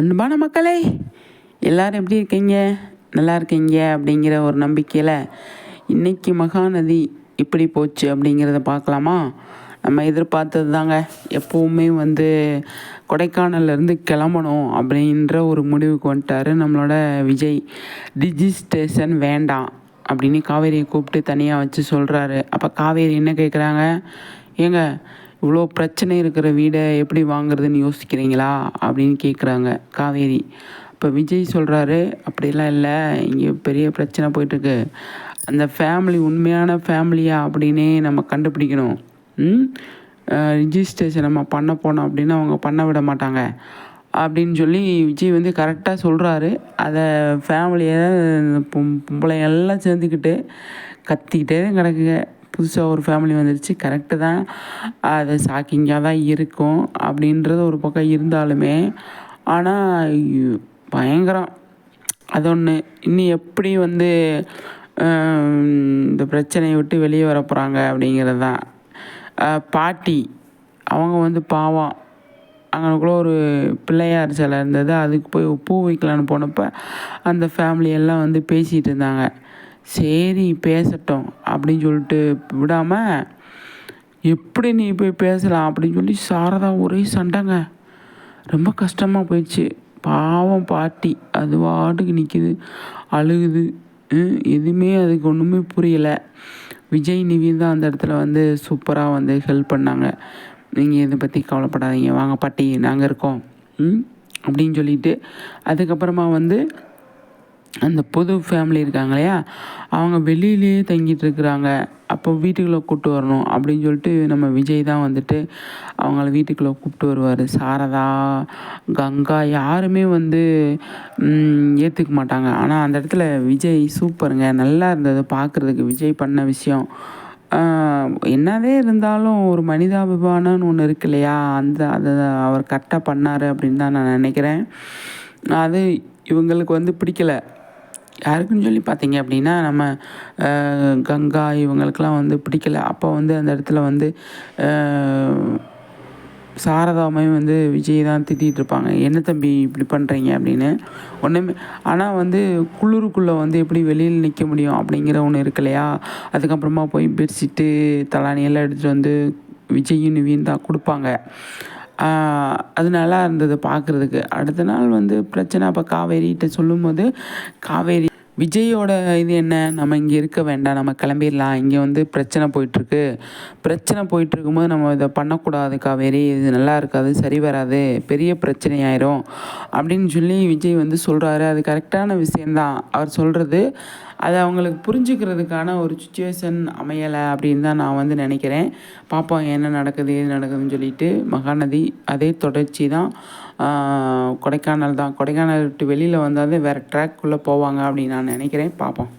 அன்பான மக்களே, எல்லோரும் எப்படி இருக்கீங்க? நல்லா இருக்கீங்க அப்படிங்கிற ஒரு நம்பிக்கையில் இன்றைக்கி மகாநதி இப்படி போச்சு அப்படிங்கிறத பார்க்கலாமா? நம்ம எதிர்பார்த்தது தாங்க. எப்போவுமே கொடைக்கானல்லேருந்து கிளம்பணும் அப்படின்ற ஒரு முடிவுக்கு வந்துட்டார் நம்மளோட விஜய். ரிஜிஸ்ட்ரேஷன் வேண்டாம் அப்படின்னு காவேரியை கூப்பிட்டு தனியாக வச்சு சொல்கிறாரு. அப்போ காவேரி என்ன கேட்குறாங்க? ஏங்க, இவ்வளோ பிரச்சனை இருக்கிற வீடை எப்படி வாங்குறதுன்னு யோசிக்கிறீங்களா அப்படின்னு கேட்குறாங்க காவேரி. இப்போ விஜய் சொல்கிறாரு, அப்படிலாம் இல்லை, இங்கே பெரிய பிரச்சனை போயிட்டுருக்கு. அந்த ஃபேமிலி உண்மையான ஃபேமிலியா அப்படின்னே நம்ம கண்டுபிடிக்கணும். ரிஜிஸ்ட்ரேஷன் நம்ம பண்ண போனோம் அப்படின்னா அவங்க பண்ண விட மாட்டாங்க அப்படின்னு சொல்லி விஜய் கரெக்டாக சொல்கிறாரு. அதை ஃபேமிலியை பொம்பளைங்கெல்லாம் சேர்ந்துக்கிட்டு கத்திக்கிட்டே தான் கிடக்குங்க. புதுசாக ஒரு ஃபேமிலி வந்துடுச்சு, கரெக்டு தான், அது ஷாக்கிங்காக தான் இருக்கும் அப்படின்றது ஒரு பக்கம் இருந்தாலுமே, ஆனால் பயங்கரம் அது ஒன்று. இன்னும் எப்படி இந்த பிரச்சனையை விட்டு வெளியே வர போகிறாங்க அப்படிங்கிறது தான். பாட்டி அவங்க பாவம், அங்கனக்குள்ளே ஒரு பிள்ளையார் சிலை இருந்தது, அதுக்கு போய் பூ வைக்கலான்னு போனப்போ அந்த ஃபேமிலியெல்லாம் பேசிகிட்டு இருந்தாங்க. சரி பேசட்டும் அப்படின்னு சொல்லிட்டு விடாமல், எப்படி நீ போய் பேசலாம் அப்படின்னு சொல்லி சாரதா ஒரே சண்டைங்க. ரொம்ப கஷ்டமாக போயிடுச்சு. பாவம் பாட்டி அது வாட்டுக்கு நிற்கிது, அழுகுது. எதுவுமே அதுக்கு ஒன்றுமே புரியலை. விஜய் நிவின் தான் அந்த இடத்துல சூப்பராக ஹெல்ப் பண்ணாங்க. நீங்கள் இதை பற்றி கவலைப்படாதீங்க, வாங்க பாட்டி நாங்கள் இருக்கோம் அப்படின்னு சொல்லிட்டு, அதுக்கப்புறமா அந்த புது ஃபேமிலி இருக்காங்க இல்லையா, அவங்க வெளியிலே தங்கிட்டு இருக்கிறாங்க. அப்போ வீட்டுக்குள்ளே கூப்பிட்டு வரணும் அப்படின்னு சொல்லிட்டு நம்ம விஜய் தான் அவங்கள வீட்டுக்குள்ளே கூப்பிட்டு வருவார். சாரதா, கங்கா யாருமே ஏற்றுக்க மாட்டாங்க. ஆனால் அந்த இடத்துல விஜய் சூப்பருங்க, நல்லா இருந்தது பார்க்குறதுக்கு. விஜய் பண்ண விஷயம் என்னதே இருந்தாலும் ஒரு மனிதாபிமானம்னு ஒன்று இருக்கு இல்லையா, அதை அவர் கரெக்டாக பண்ணார் அப்படின்னு தான் நான் நினைக்கிறேன். அது இவங்களுக்கு பிடிக்கலை. யாருக்குன்னு சொல்லி பார்த்தீங்க அப்படின்னா, நம்ம கங்கா இவங்களுக்கெல்லாம் பிடிக்கலை. அப்போ அந்த இடத்துல சாரதாமையும் விஜய் தான் திட்டிகிட்டு இருப்பாங்க, என்ன தம்பி இப்படி பண்ணுறீங்க அப்படின்னு. ஒன்றுமே ஆனால் குளிருக்குள்ளே எப்படி வெளியில் நிற்க முடியும் அப்படிங்கிற ஒன்று இருக்கு இல்லையா. அதுக்கப்புறமா போய் பெட்ஷீட்டு தலானியெல்லாம் எடுத்துகிட்டு விஜயும் நிவியும் தான் கொடுப்பாங்க. அது நல்லா இருந்தது பார்க்குறதுக்கு. அடுத்த நாள் பிரச்சனை. அப்போ காவேரிகிட்ட சொல்லும்போது, காவேரி விஜயோட இது என்ன, நம்ம இங்கே இருக்க வேண்டாம், நம்ம கிளம்பிடலாம், இங்கே பிரச்சனை போயிட்டுருக்கும்போது நம்ம இதை பண்ணக்கூடாது காவேரி, இது நல்லா இருக்காது, சரி வராது, பெரிய பிரச்சனையாயிரும் அப்படின்னு சொல்லி விஜய் சொல்கிறாரு. அது கரெக்டான விஷயந்தான் அவர் சொல்கிறது. அதை அவங்களுக்கு புரிஞ்சுக்கிறதுக்கான ஒரு சுச்சுவேஷன் அமையலை அப்படின்னு தான் நான் நினைக்கிறேன். பார்ப்போம் என்ன நடக்குது ஏது நடக்குதுன்னு சொல்லிட்டு. மகாநதி அதே தொடர்ச்சி தான். கொடைக்கானல் விட்டு வெளியில் வந்தாலே வேறு ட்ராக்குள்ளே போவாங்க அப்படின்னு நான் நினைக்கிறேன். பார்ப்போம்.